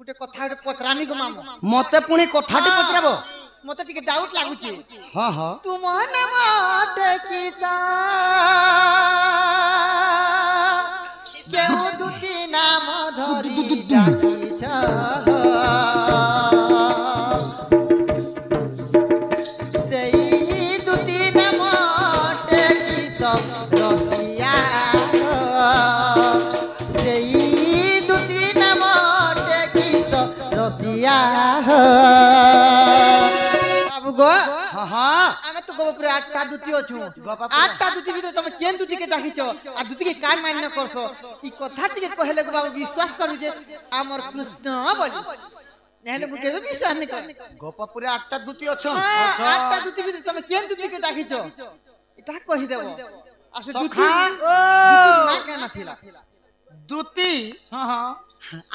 गुटे कथा पचरामी गो मामू मते पुणी कथाटी पचराबो मते टिके डाउट लागुची हां हां तुम ने माटे किसा केउ दुती नाम धरी डाकी छ सेई दुती नाम टेकी तो रसिया सेई दुती नाम टेकी तो रसिया बाबू गो हां हां आमे तो गोपुर 8टा दुती अछु 8टा दुती भीतर तुम केन दुती के डाकिछ आ दुती के काय मान्य करसो ई कथा टिके कहले गो बाबू विश्वास करू जे हमर कृष्ण बोली नेहले मुके विश्वास नहीं कर गोपापुरे 8टा दूती अछ 8टा दुती भीतर तुम केन दुती के डाकिछ एटा कहि देबो आ से दुती ना केना थिला दूती हां हां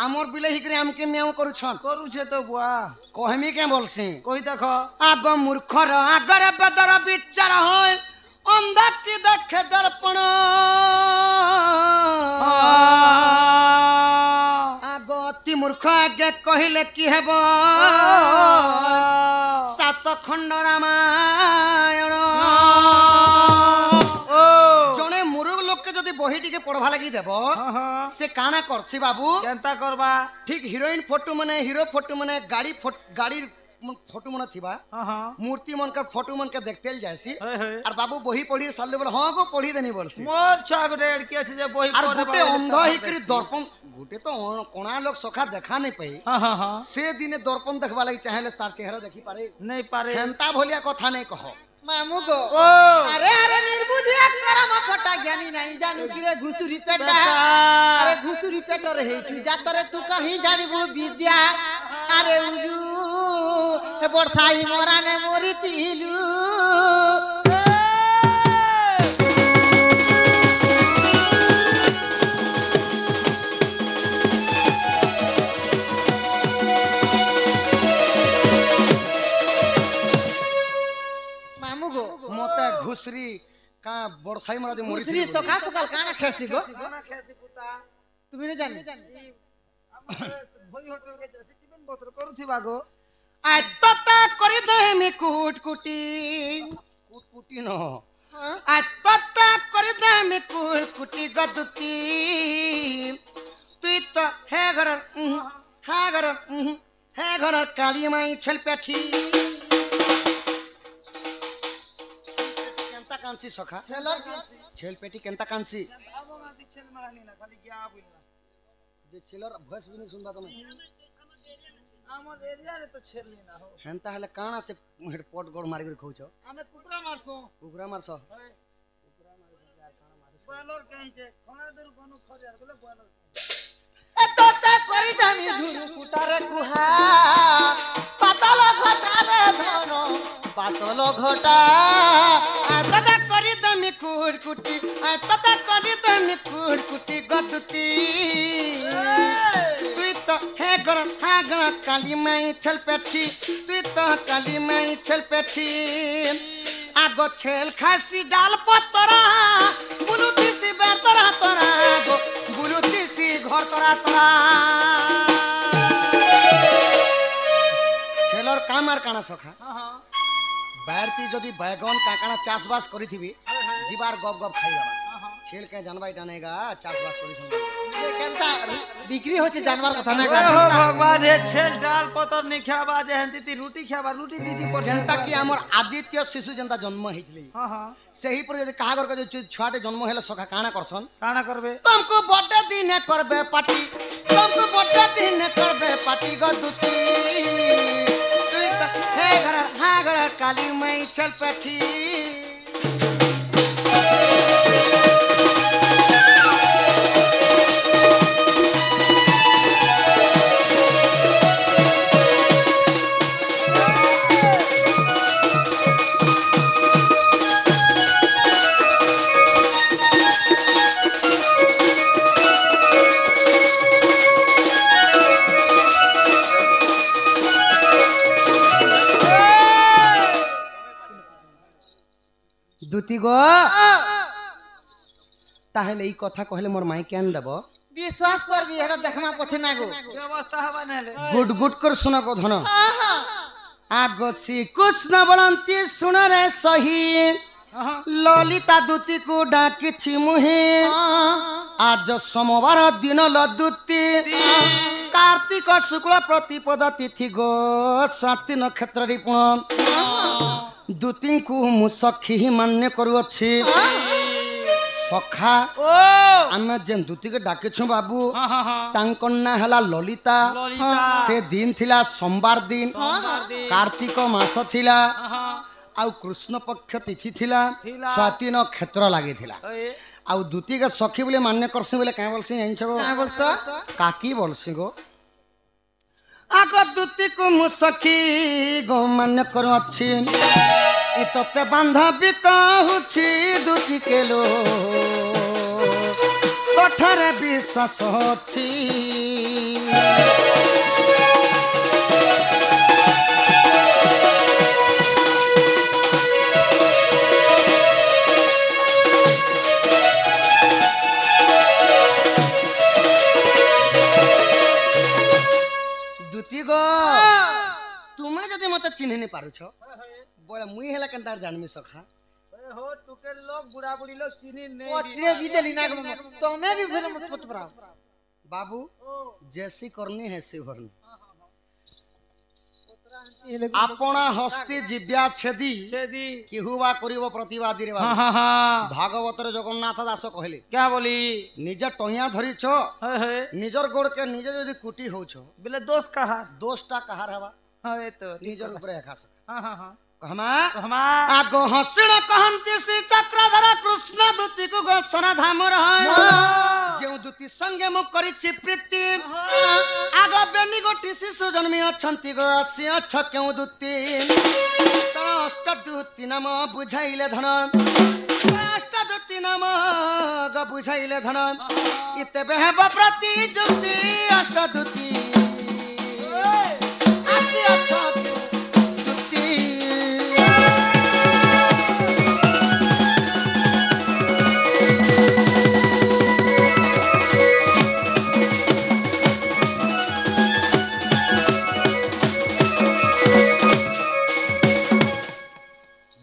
आमर बिले हिकरे हमके म्याऊ करू छन करू छे तो बुआ कहमी के बोलसी कहि देखो आग मूर्खर आगर बेदर विचार होय अंधा की देखे दर्पण आग अति मूर्ख आगे कहिले की हेबो सात खंड रामायण जने मुरुग लोक के जदी बही टिके पढ़वा लगी देबो से काना करसी बाबू केनता करबा ठीक हीरोइन फोटो मने हीरो फोटो मने गाड़ी फोटो मन थिबा मूर्ति मन का फोटो मन के देखतेल जायसी और बाबू बही पढ़ी साले बोले हां गो पढ़ी देनी बोलसी मोर छा गुटे एडकी अछि जे बही और गुटे अंध हिकरी दर्पण गुटे तो कोना लोग सखा देखा नहीं पई हां से दिने दर्पण देखबा लागि चाहेले तार चेहरा देखि पारे नहीं पारे हेंता भलिया कथा नहीं कहो मामू गो अरे अरे निर्बुद्धिया करम फटा ज्ञानी नहीं जानू कि रे घुसुरी पेटा अरे घुसुरी पेटा रे हेतु जातरे तू कहीं जानिबो विद्या अरे उजू हे बरसाई मोराने मोरी तिलू मते घुसरी का बरसाई मरा दे मोरी घुसरी सका सकाल काना खेसी गो काना खेसी पुता तुमी ने जानी भई होटल के जैसे टिफिन बोतल करू थी बागो आत्ता करि दे मी कुटकुटी न आत्ता करि दे मी कुटकुटी गदुती तुई तो हे घर काली माई छल पेठी कांसी सखा छेल पेटी केनता कांसी आबोगा छेल मारानी ना खाली गया बोलना जे छेलर भॉइस भी नहीं सुनबा तुम हमर एरिया रे तो छेल ना हो हेनता हले काना से हेडपोट गोड़ मारी कर खौछ हमें कुकरा मारसो बॉयलर कहि छे खाना दर गनु खरियार बोले बॉयलर ए तोते करी जानी धुरु कुटारे कुहा पातल घटा रे धनो पातल घटा आतदा करी दमी कुटकुटी आतदा करी दमी कुटकुटी गदुती तुई तो हे घर काली माई छल पेठी तुई तो काली माई छल पेठी आगो छेल खासी डाल पतरा बुलुती सी बेतरा तोरा आगो बुलुती सी घर तोरा छेलर काम आर काना सखा बारती जदी बैगन काकाना चाष बास करी थीबी जीवार गप गप खाई जाबा छेल के जानबाई जानेगा चाष बास करी सुन ये केनता बिक्री होचे जानवर कथा ना हो भगवान हे छेल डाल पतर नहीं खाबा जे हंती रोटी खाबा रोटी दीदी पर जनता की हमर आदित्य शिशु जनता जन्म हितली हां सही पर जदी कहा घर के छुआटे जन्म हेले सखा काना करसन काना करबे तुमको बड़े दिन करबे पार्टी तुमको बड़े दिन करबे पार्टी गदुती हे घर काली माई छल पेठी दुती गो ताहले ई कथा कहले मोर माई केन देबो विश्वास कर भी हेडा देखमा पछे ना गो व्यवस्था हवा नेले गुड गुड कर सुना को धन आहा आगो श्री कृष्ण बलंती सुन रे सही ललिता दूती को डाकिछि मुहे आज सोमवार दिन लदुती कार्तिक शुक्ल प्रतिपद तिथि गो स्वाति नक्षत्र रिपुण दूती को मु सखी मान्य करुअछि सखा ओ आमे जेन दूती के डाकिछु बाबू हां हां हां तांकर ना हला ललिता ललिता से दिन थिला सोमवार दिन कार्तिक मास थिला हां आउ कृष्ण पक्ष तिथि थिला थिला। स्वाति नक्षत्र लागि थिला ओए आउ दूती के सखी बोले मान्य करसी बोले काहे बोलसी जानिछ गो का बोलछ काकी बोलसी गो आगो दूती को मु सखी गो मान्य कर अछि इ तते बांधबी कहूछि दूती के लो कठर विश्वास अछि दूती गो तुमे जदि मते चिन्हि नहीं पारुछ बोले मुई हेला केनतार जानमी सखा ओए हो टुके लोग बुढ़ा बुढ़ी लोग चिनी नहीं पछरे भी देली ना गो तमे भी फिर मत पछ परा बाबू जैसी करनी है सी भरनी आपना हस्ती जिव्या छेदी छेदी कि हुआ करिवो प्रतिवादी रे हां बाबू हां हां भागवत रे जगन्नाथ दास कहले क्या बोली निज टहिया धरिछ हे हे निजर गोड़ के निजे जदि कुटी होछ बोले दोस्त कहा दोषटा कहार हवा हां तो निजर ऊपर एका हां हां हां कहमा हमार आगो हसिण कहंती श्री चक्रधर कृष्ण दूती को गोसरा धाम रह जेउ दूती संगे मु करिछि प्रीति आगो बेनी गोटी शिशु जन्मी अछंती गो से अछ केउ दूती तर अष्ट दूती नाम बुझाइले धन अष्ट दूती नाम ग बुझाइले धन इते बेहब प्रति जुक्ति अष्ट दूती आसी अछ दूती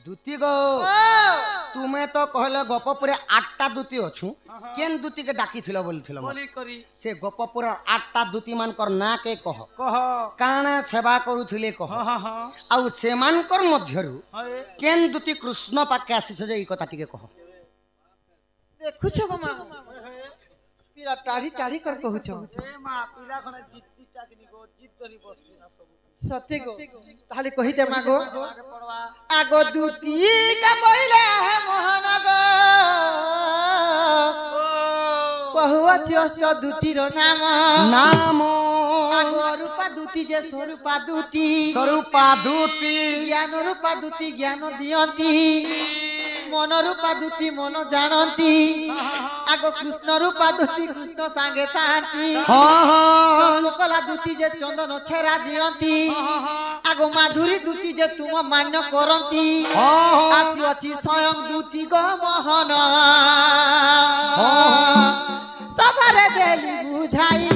दूती गो तुमे तो कहले गोपपुरे 8टा दूती अछु केन दूती के डाकी थिलो बोली थिलो बोली करी से गोपपुर 8टा दूती मान कर ना के कह कह काना सेवा करूथिले कह हां हां हां आउ से मान कर मध्यरु हे केन दूती कृष्ण पाके आसीछ जे ई कथा टिके कह देखुछ गो मा पीरा टाढ़ी टाढ़ी कर कहूछ ए मां पीला खने जित्ती टाकनी गो जित्तनी बसली ना सब सत्य गो ताले कहि दे मा गो आगे पड़वा आगो दूती का बोइले है मोहन गो बहुवचन दूती रो नाम नामो आगो रूपा दूती जे स्वरूपा दूती स्वरूपा दूती ज्ञान रूपा दूती ज्ञान दियंती मन रूपा दूती मन जानती आगो कृष्ण रूपा दूती कृष्ण सांगे तांती हां हां कला दूती जे चंदन छेरा दियंती आगो माधुरी दूती जे तुम मान्य करंती आसी अछि स्वयं दूती गो मोहन सबरे देली बुझाई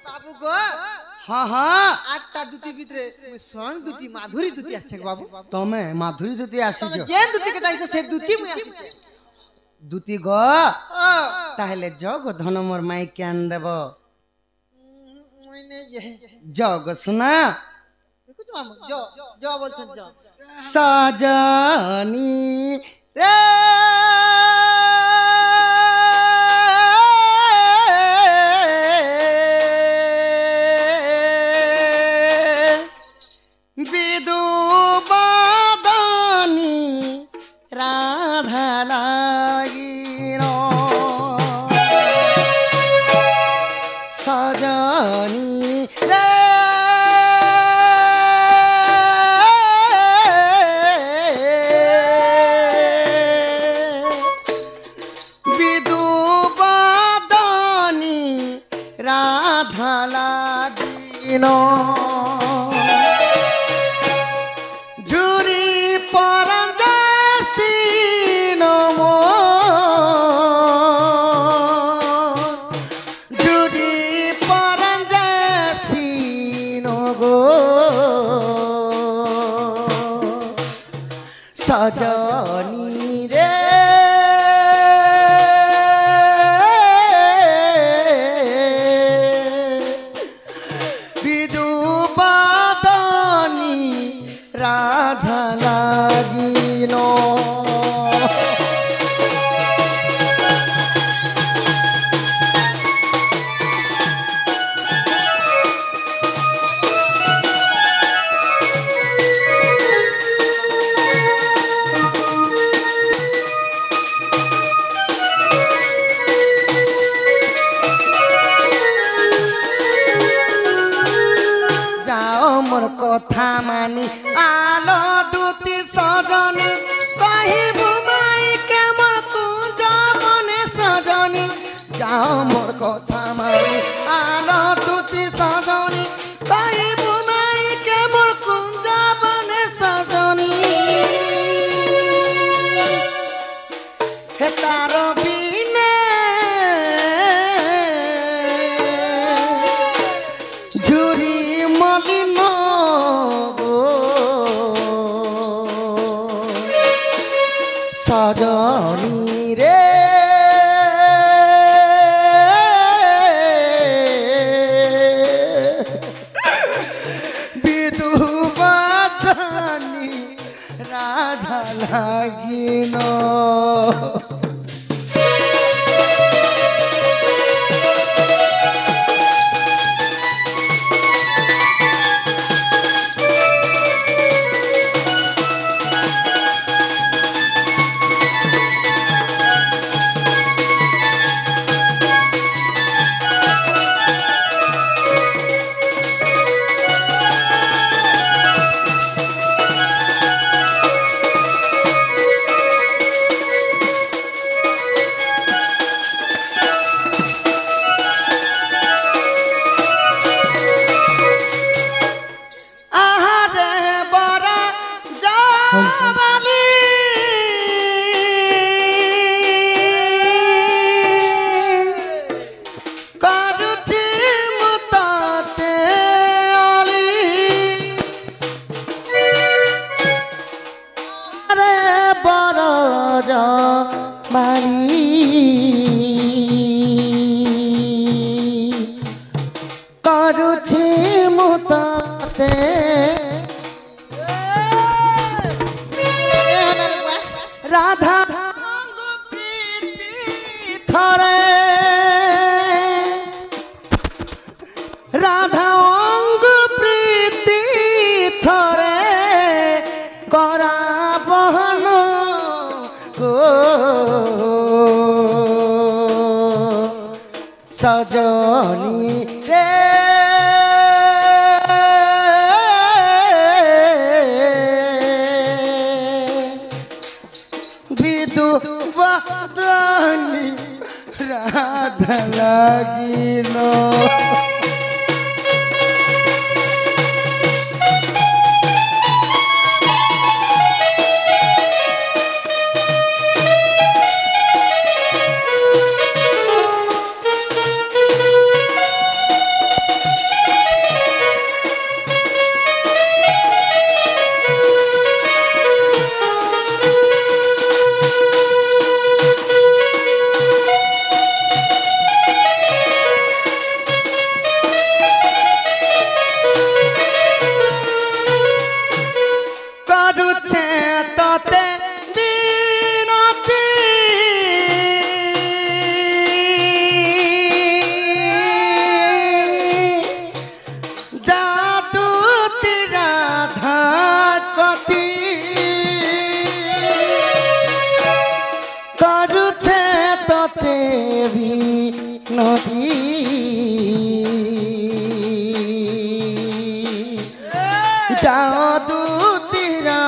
बाबू गो हां हां 8टा दूती भितरे स्वयं दूती माधुरी दूती আছে বাবু तमे माधुरी दूती आसीछ যে दूती के डाइছো से दूती मुई आसीছে दूती गो ताहले जग धन मोर माई ज्ञान देब मुई ने जे जग सुना देखुछ माम जो जो बोलछन जो सजनी रे विदु बादनी राधा लागिनो सजनी रे লাগিন ঝুরি পরদাসী নম ঝুরি পরদাসী নগো সজনী রে বিদুবাদনী রাধা লাগিন মোর কথা মানি আলো দুতি সজনী কহিবু মাইকে মোর কুঞ্জ বনে সজনী যাও মোর কথা মানি আলো দুতি সজনী কহিবু মাইকে মোর কুঞ্জ বনে সজনী হে তার বিনে ঝুরি মলিন সজনী রে বিদুবাদনী রাধা লাগিন করুছি মুতাতে রাধা থরে রাধা অঙ্গ প্রীতি থরে করা বহন গো সজনী রে বিদুবাদনী রাধা লাগিন जादू तेरा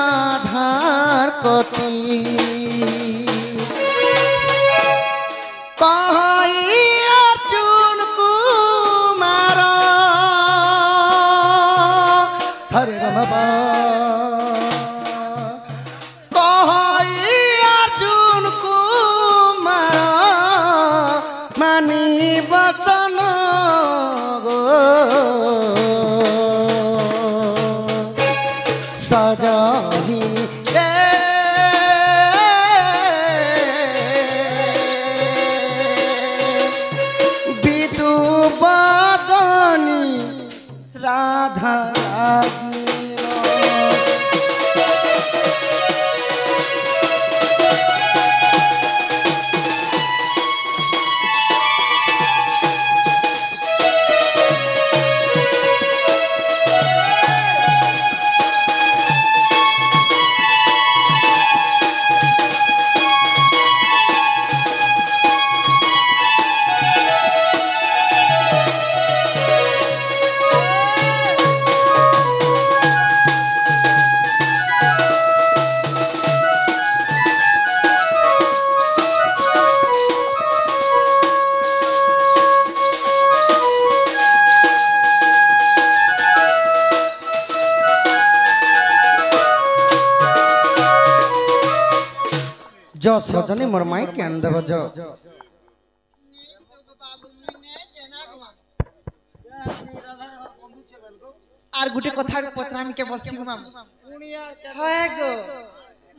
धार कोती कहीं अर्जुन कुमार বাবা কহই অর্জুন কুমার মানি বচন গো সজহি বিদু বদনী রাধা जो सजनी मोर माई ज्ञान देव जो আর গুটে কথা পত্রামি কে বলছি গো মামু হয় গো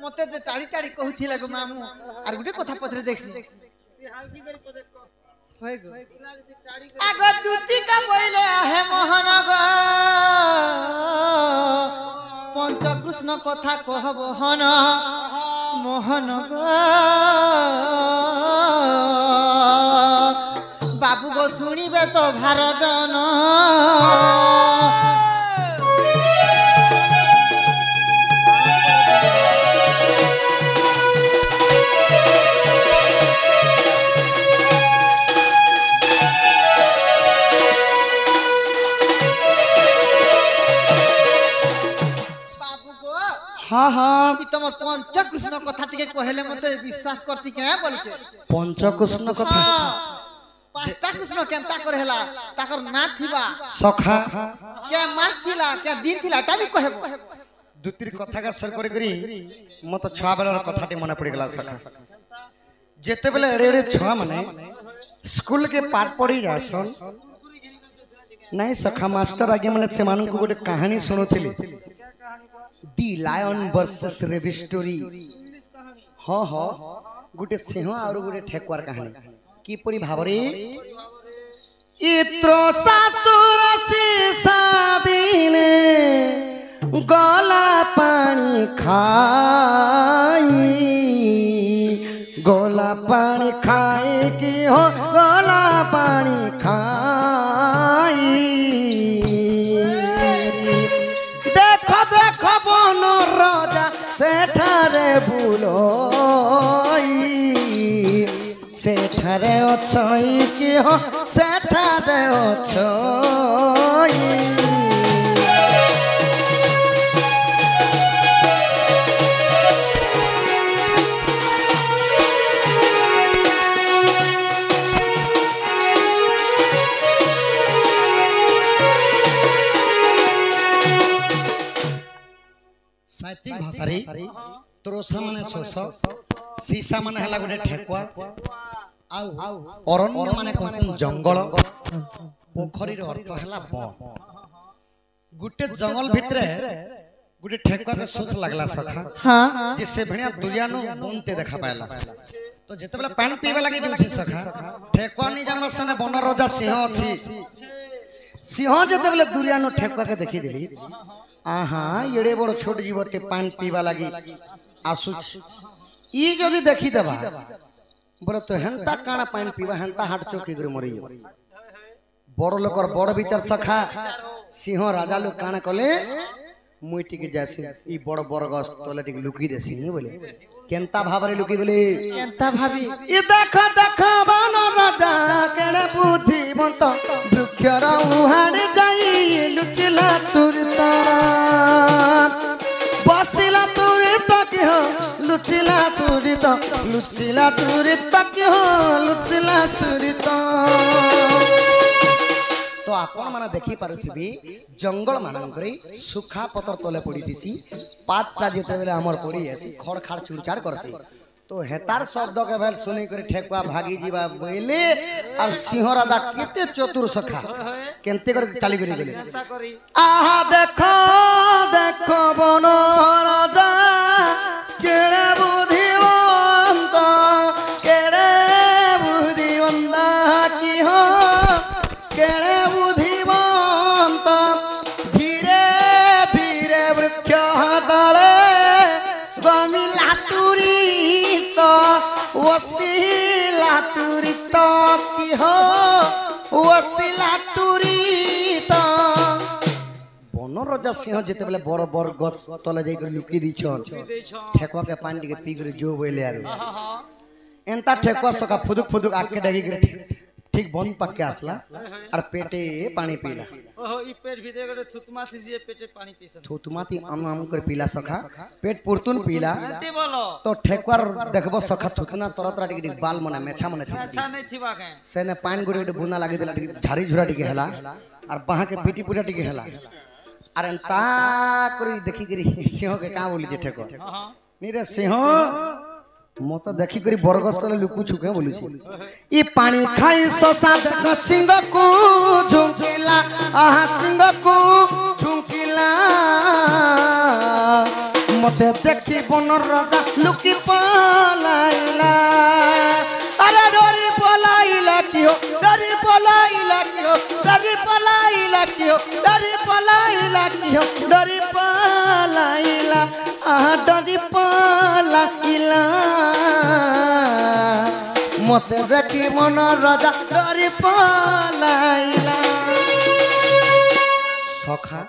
মতে তে টাড়ি টাড়ি কহুছিল গো মামু আর গুটে কথা পত্রে দেখছি হয় গো আগ দুতিকা বইলে হে মোহন গো পঞ্চকৃষ্ণ কথা কহব হন মোহন গো বাবু গো শুনিবে তো ভারজন हाँ हाँ तुम पंचकृष्ण कथा टिके कहले मते विश्वास करती के बोलछे पंचकृष्ण कथा पांचटा कृष्ण केनता करे हला ताकर ना थिबा सखा के मास थिला के दिन थिला ता भी कहबो दुतिर कथा का सर करे करी मत छुआ बेलार कथाटी मने पड़ी गला सखा जेते बेले एड़े एड़े छुआ माने स्कूल के पाठ पढ़ी जासन नहीं सखा मास्टर आगे माने से मानन को गोटे कहानी सुनोथिली दी लायन वर्सेस रेबी स्टोरी हाँ हाँ गोटे सिंह और गोटे ठेकुआर कहानी की परी भावरे इत्रो सासुर दिने गला पानी खाई गला पानी खाई की हो गला पानी खाई देखो देखो बन राजा सेठारे बुलोई सेठारे अछई की हो सेठारे अछई साहित्यिक भाषा रे त्रोसा माने सोस सीसा माने हला गोटे ठेकुआ आउ अरण्य माने कहसन जंगल पोखरी रो अर्थ हला बन गुटे जंगल भितरे गुटे ठेकुआ के सोच लागला सखा हां जिसे भणिया दुरियानो बनते देखा पायला तो जेतेबेला पानी पीबा लागि जोछि सखा ठेकुआ नि जानबा सने वन राजा सिंह अछि सिंह जेतेबेला दुरियानो ठेकुआ के देखि दिली आहा एड़े बड़ छोट जीवटे पानी पीवा लगी आसुच ई जदी देखी देबा बड़ तो हेंता काना पानी पीवा हेंता हाट चौकी गुरे मरी बड़ लोकर बड़ विचार सखा सिंह राजा लोग काना कले मुई टिके जासी ई बड़ बरगस तले टिके लुकी देसी नी बोले केनता भाबरे लुकी गले केनता भाबी ई देखा देखा बन राजा केने बुद्धिमंत वृक्षर उहाड़ जाई लुचिला तुरता बसिला तुरता की हो लुचिला तुरता की हो लुचिला तुरता तो आपण माने देखि पारुथिबी जंगल मानकरे सुखा पतर तले पड़ी दिसी पातटा जेते बेले हमर पड़ी आसी खड़ खाड़ चुड़चाड़ करसी तो हेतार शब्द के भेल सुनी कर ठेकुआ भागी जीवा बोले और सिंह राजा केते चतुर सखा केनते कर चाली करी गेले चिंता करी आहा देखो देखो बन राजा केड़े बुद्धिवंत केड़े बुद्धिवंत की हो केड़े बुद्धिवंत धीरे धीरे वृक्ष तले गमिला तुरित वसिला तुरित की हो वसिला तुरित बन राजा सिंह जेते बेले बर बर गछ तले जाई कर लुकी दिछन ठेकुआ के पानी के पी कर जो बोले यार एंता ठेकुआ सका फुदुक फुदुक आके डगी कर ठीक बंद पक्के आसला और पेटे पानी पीला ओहो ई पेट भीतर गडे थुतमाथी जे पेटे पानी पीसन थुतमाती आम कर पीला सखा पेट पुरतुन पीला एंती बोलो तो ठेकुआर देखबो सखा थुतना तरह तरह टिके बाल मने मेछा मने थी अच्छा नहीं थी बाके सेने पानी गुडे गुडे बुना लागे देला झाड़ी झुरा टिके हला और बाहा के पीटी पुरा टिके हला अरे ता करी देखि करी सिंह के का बोली जे ठेकुआ हां नी रे सिंह मो तो देखि करी बरगस तले लुकु छुके बोली ई पानी खाई ससा देख सिंह को झुंकिला आहा सिंह को झुंकिला मते देखि बन राजा लुकी पलाइला अरे डोरी पलाइला कियो डोरी पलाइला कियो डोरी पलाइला कियो डोरी पलाइला कियो डोरी पलाइला आहा डोरी पलाइला मते देखि मन राजा डोरी पलाइला सखा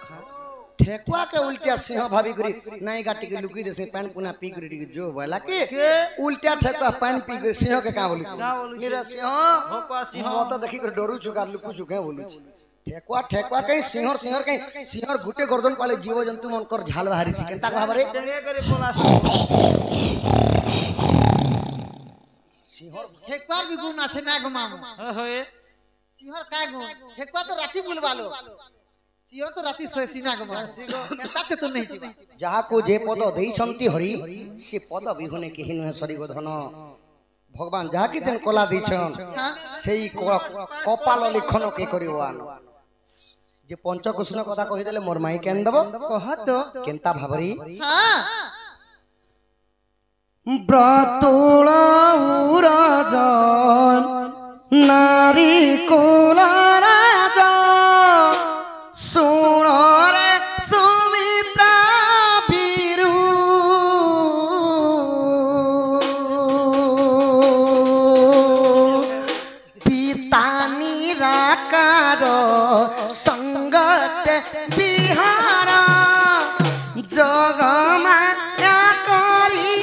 ठेकुआ के उल्टा सिंह भाभी करी नहीं गाटी के लुकी दे से पैन पुना पी करी जो बोला के उल्टा ठेकुआ पैन पी के सिंह के का बोली मेरा सिंह होका सिंह मो तो देखि कर डरू चुका लुकु चुके बोलू ठेकुआ ठेकुआ कहीं सिंहर कहीं सिंहर गुटे गर्दन पाले जीव जंतु मन कर झाल बाहरी सी केनता कहबरे डेंगे करे बोला सिंहर ठेकुआर भी गुण আছে না গো মামু होए সিংহর কায় গুণ ठेकुआ तो राती बुलवालो सिंह तो राती सोएसी ना गो मामू তাতে তো নেই দিবা जहा को जे पद देइछंती हरि से पद विहुने के हिन सरी गो धन भगवान जहा कि जन कला दैछन सेई कपाल लिखन के करिवान जे पंचकृष्ण कथा कहि देले मोर माई केन दबो कह तो केनता भाबरी हां ब्रतुला उराजन नारी कोला राजा सुनो रे सुमित्रा बीरू पिता निराकार संगत बिहार जगमाया करी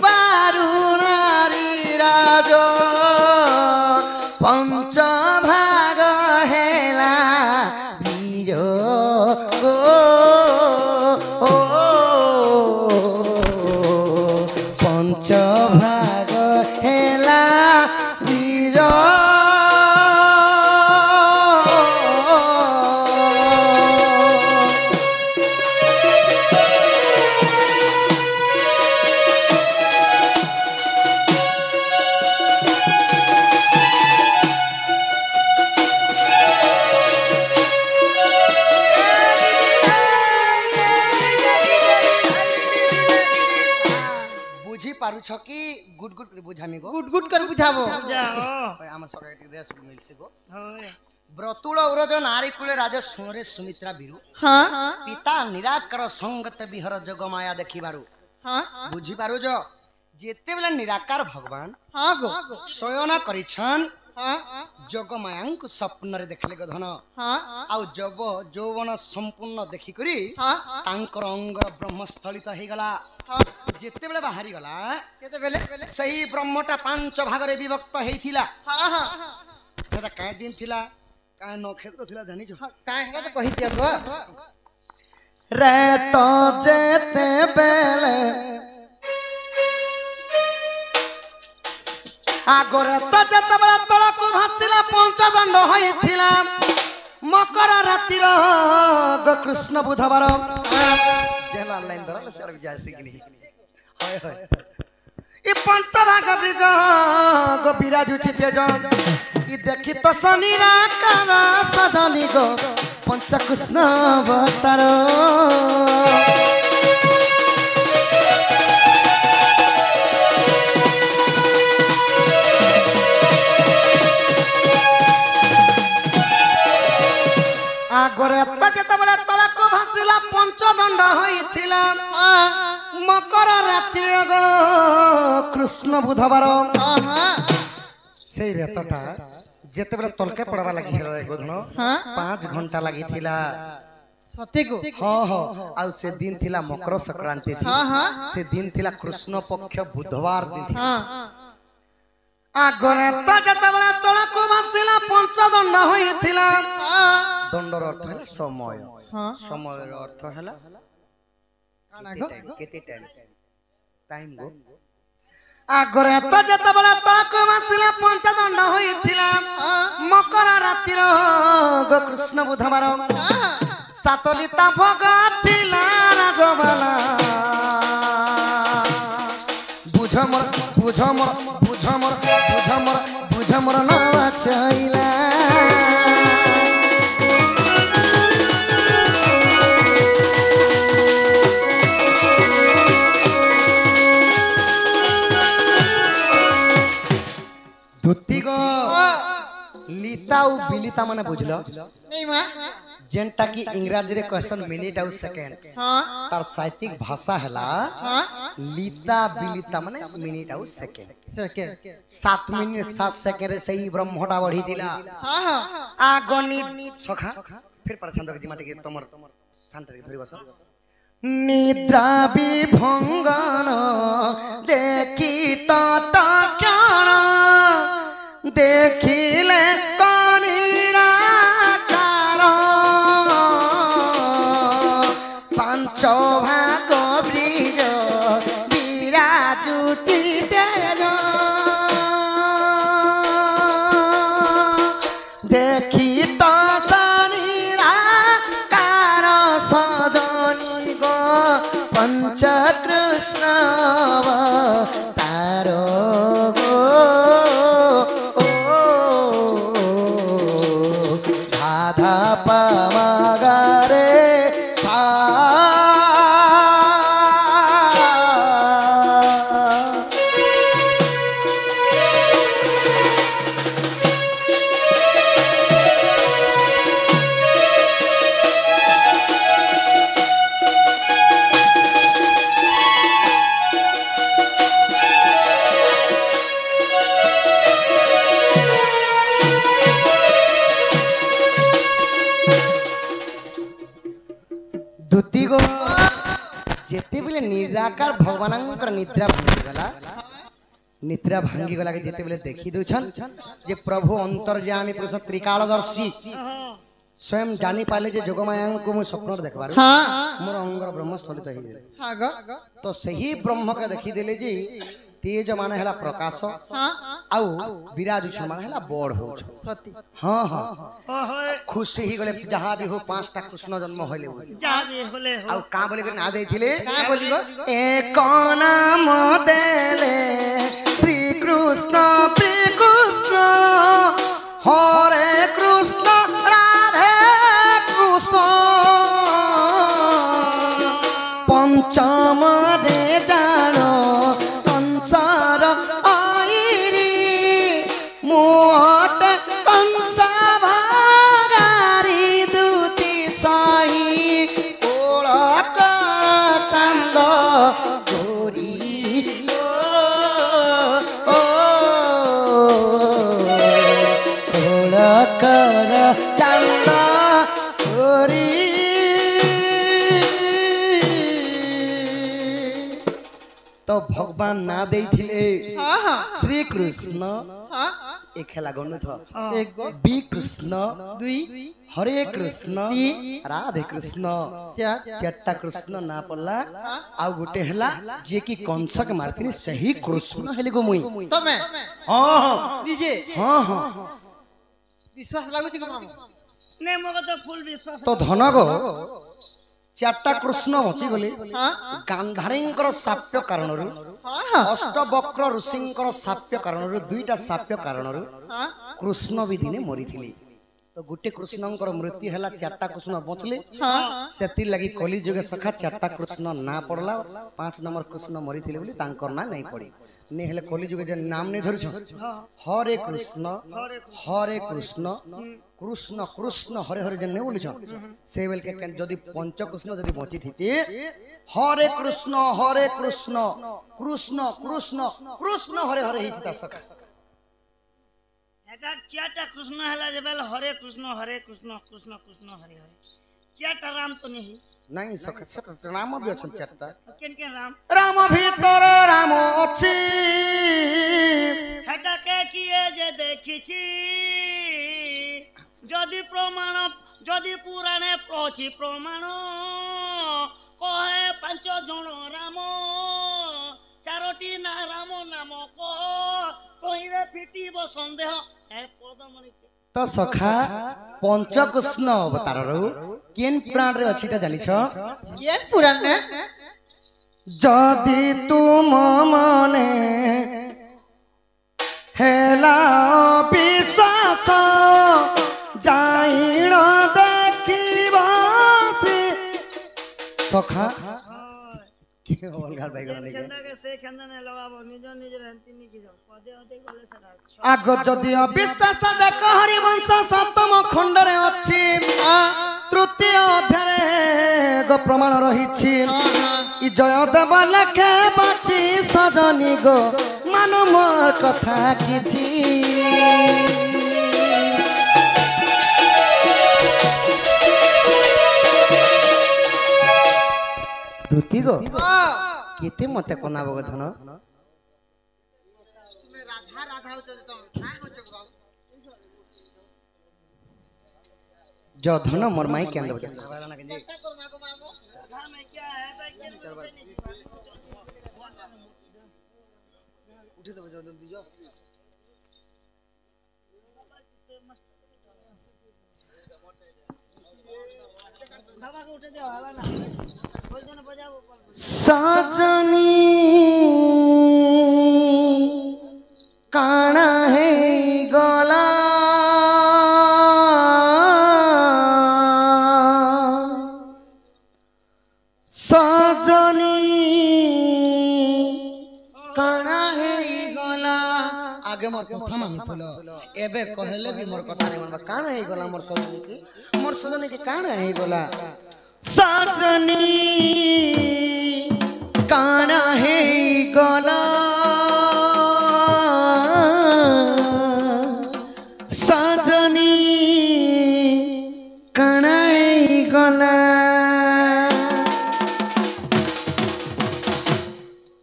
बारू नारी राज पंच भाग हेला बीजो पंच भाग हेला बीज बुझी पारु छ कि गुड गुड बुझामी गो गुट गुट कर बुझाबो जाओ हमर सके देश मिलसे गो होए ब्रतुल उरज नारी कुले राजा सुनरे सुमित्रा बीरू हां पिता निराकार संगत विहर जगमाया देखिबारु हां बुझी पारु जो जेते बेला निराकार भगवान हां गो शयन करिछन हां जगमायांक स्वप्न रे देखले गो धन हां आउ जब जौवन संपूर्ण देखि करी हां तांकर अंग ब्रह्मस्थलित हे गला जेते बेला बाहरी गला केते बेले सही ब्रह्मटा पांच भाग रे विभक्त हेथिला हां हां सेटा काय दिन थिला काय नक्षत्र थिला जानि जो काय है तो कहि दिया गो रे तो जेते बेले आगरे तो जेते बेला तळकु भासिला पंचदंड होइथिला मकर रातिर गो कृष्ण बुधवार जेला लाइन धरल सर जासी कि नहीं हाय हाय ई पंचभाग ब्रिज गो विराजुछि तेज ई देखि तो शनिरा कारा सधनी गो पंच कृष्ण अवतार आगरे जेतेबेले तळाको भासिला पंचदंड होइथिला मकर रात्रिर गो कृष्ण बुधवार से रेतटा जेतेबेले तलके पड़वा लागि हेला गोधन 5 घंटा लागि थिला सत्य को हां हां आ से दिन थिला मकर संक्रांति थी से दिन थिला कृष्ण पक्ष बुधवार दिन थी आगरे जेतेबेले तळाको भासिला पंचदंड होइथिला दंडर अर्थ है समय समय अर्थ है केते टाइम गो आगरे तो जेतेबेले तळक मासिला पंचदंड होइथिला मकर रातिर गो कृष्ण बुधवार सातलिता भगत थिला राजबाला बुझ मोर नवा चइला धुती गो लीता उ बिलिता माने बुझलो नहीं मां जेंटा की इंग्रजी रे क्वेश्चन मिनिट आउ सेकंड तार साहित्यिक भाषा हला लीता बिलिता माने मिनिट आउ सेकंड 7 मिनिट 7 सेकंड रे सही ब्रह्मटा बढ़ी दिला आ गणित सखा फिर प्रशांत जी माटे के तमर शांत रे धरि बस निद्रा विभंगन देखी तो तक्षण देखिले कनीरा कार पांच भाग ब्रिज विराजुति तेज देखी तो शनिरा कार सजनी गो पंच कृष्ण तारो पमगरे धुती गो जेते बेले निराकार भगवानंकर निद्रा भांगी गला के जेते बेले देखि दोछन जे प्रभु अंतर्यामी पुरुष त्रिकालदर्शी स्वयं जानी पाले जे जोगमाया को मु स्वप्न देखबार मोर अंगर ब्रह्मस्थलित हो गेल तो सही ब्रह्म के देखि देले जी तेज माने हला प्रकाश आउ विराज छ माने हला बड़ हो सती हां हां खुशी ही गले जहां भी हो 5टा कृष्ण जन्म होले जहां भी होले आउ का बोले के ना देथिले का बोलिबो एक नाम देले श्री कृष्ण प्रिय कृष्ण हरे कृष्ण राधे कृष्ण पंचम रे जानो कंसार आईरी मोट कंसा भागारी दूती साई ओळक चंद गोरी ओ ओळक चंद गोरी तो भगवान ना देथिले श्री कृष्ण एक खेला गनु था एक बी कृष्ण दुई हरे कृष्ण राधे कृष्ण चारटा कृष्ण ना पल्ला आ गोटे हला जे की कंस के मारथिनी सही कृष्ण हेले गो मुई तमे हां निजे हां हां विश्वास लागु छी को मामू ने मग तो फुल विश्वास तो धन गो चारटा कृष्ण बची गले गांधारींकर साप्य कारणरू अष्टवक्र ऋषिंकर साप्य कारणरू दुईटा साप्य कारणरू कृष्ण भी दिने मरी तो गोटे कृष्णंकर मृत्यु है चारटा कृष्ण बचले से लगी कली जुगे सखा चारटा कृष्ण ना पड़ला 5 नंबर कृष्ण मरी बोली ना नहीं पड़ी नहीं हेले कली जुगे जे नाम नहीं धरछ हरे कृष्ण कृष्ण कृष्ण हरे हरे जन नहीं बोली से बेल के जदि पंच कृष्ण जदि बची थी हरे कृष्ण कृष्ण कृष्ण कृष्ण हरे हरे ही सखा एटा चारटा कृष्ण हला जे बेल हरे कृष्ण कृष्ण कृष्ण हरे हरे चारटा राम तो नहीं सखा राम भी अछन चारटा केन केन राम राम भीतर राम अछि हेटा के किए जे देखिछि जदि प्रमाण जदि पुराणे प्रछि प्रमाण कहे 5 जन राम चारोटी ना राम नाम कह तोहिरे फिटिब संदेह है पदमणि तो सखा पंच कृष्ण अवतार केन पुराण रे अछि ता जानि छ केन पुराण रे जदि तुम मने हेला विश्वास जाइण देखिबा से सखा के अलगार भाई गने के से खंदने लगाबो निज निज रहंती नि की पदे होते गले सदा आगो जदि अविश्वास देख हरिवंश सप्तम खंड रे अछि तृतीय अध्याय गो प्रमाण रहिछि इ जयदेव लखे बाची सजनी गो मान मोर कथा किछि दुती गो केते मते कोना बग धन राधा राधा होत तो काय होच जो धन मोर माई के अंदर उठे दो जल्दी जो बाबा को उठे दे हवा ना कोई जन बजाओ सजनी काना है गला सजनी काना है गला आगे मोर कथा मानी थलो एबे कहले भी मोर कथा नहीं मानबा काना है गला मोर सजनी के काना है गला सजनी काना है गला सजनी काना है गला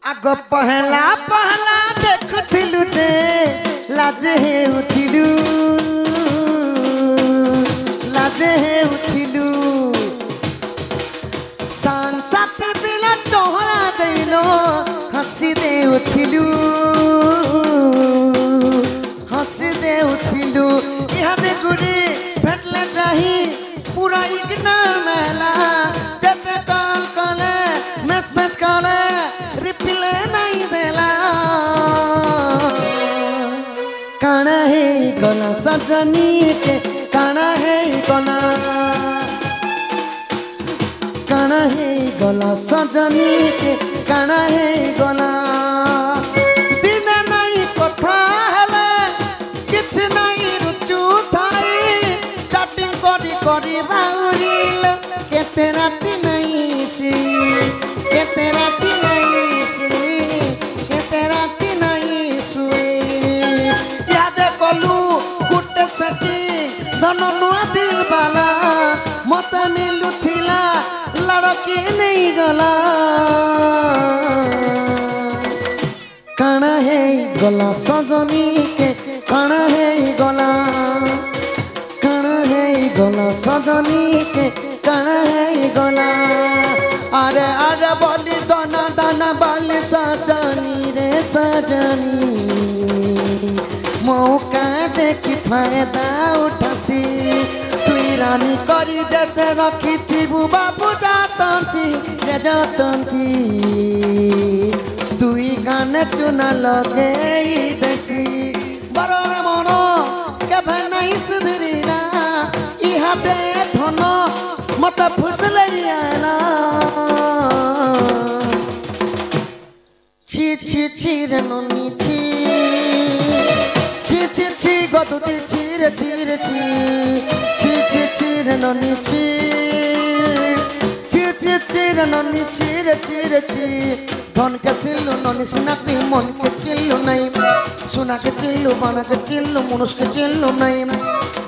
आग पहला पहला देखथिलु जे लाजे हे उठिलु लाजे हे उठिलु सांसात बिला चोहरा देलो हसी दे उठिलु हसी दे उठिलु इहादे गुडी भेटले चाही पूरा इग्नोर मेला जते कॉल कले मैसेज करे रिप्लाई नहीं देला काना है गला सजनी के काना है गला काना है गला सजनी के काना है गला दिन नहीं कथा हले किछ नहीं रुचु थाई चैटिंग करी करी बाउरिल केते राती नहीं सी केते राती नहीं सी केते राती नहीं सुई याद कलु गुटे सटी धन नुआ दिल वाला मत मिलु थिला लड़की नहीं गला काना है गला सजनी के काना है गला काना है गला सजनी के काना है गला अरे अरे बोली दाना दाना बाली सजनी रे सजनी मौका देखी फायदा उठासी तुई রানী করি যেতে রখিথিবু বাবু জাতন্তি রে জাতন্তি তুই গানে চুনা লগেই দেশি বরণ মন কেবে নাই সুধরিরা ইহাতে ধন মত ফুসলে আলা ছি ছি ছি রে ননি ছি ছি ছি ছি গদুতি ছি রে ছি রে ছি ছি ছি ছি রে ননি ছি ছি ছি ছি রে ননি ছি রে ছি রে ছি ধন কে চিল্লু ননি সিনা তুই মন কে চিল্লু নাই সোনা কে চিল্লু বানা কে চিল্লু মনুষ কে চিল্লু নাই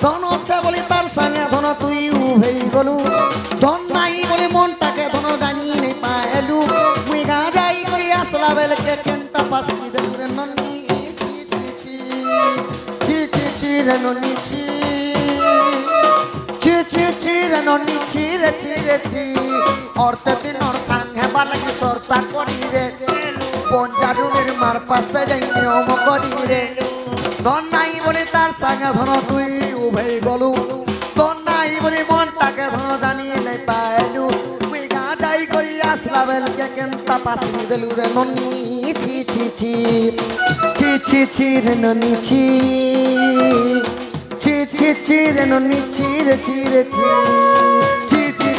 ধন আছে বলে তার সঙ্গে ধন তুই উভেই গলু ধন নাই বলে মনটাকে ধন জানি নেই পাইলু মুই গা যাই করি আসলা বেলকে কেনটা পাসকি দেউরে ননি ছি ছি ছি রে ননি ছি ছি ছি ছি রে ননি ছি রে ছি রে ছি অর্থে দিনর সাংঘে বানাকি সর্তা করি রে পঞ্জারুনের মার পাশে যাই নিয়ম করি রে ধন নাই বলে তার সঙ্গে ধন তুই উভেই গলু ধন নাই বলে মনটাকে ধন জানিয়ে নাই পাইলু মুই গা যাই করি আসলা বেলকে কেনটা পাসকি দেলু রে ননি ছি ছি ছি ছি ছি ছি রে ননি ছি ছি ছি ছি রে ননি ছি রে ছি রে ছি ছি ছি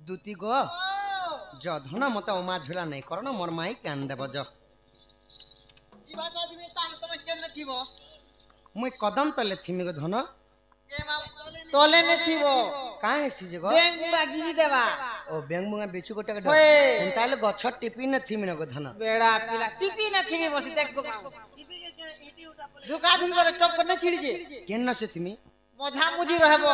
দুতি গো য ধন মতে অমা ঝুলা নাই করন মোর মাই কান দেব য মুই কদম তলে থিমি গো ধন তলে নেথিব কাই এসি যে গো ব্যাংক বাগিরি দেবা ও ব্যাং বুঙা বেচু গোটাকে ড ওয়ে। তাহলে গছ টিপি না থিমি না গো ধন বেড়া পিলা টিপি নেথিবি বসি দেখবো ঝুকা ঝুকি করে টপ করে ছিড়িছে কেন না সে তুমি মঝা মুঝি রহব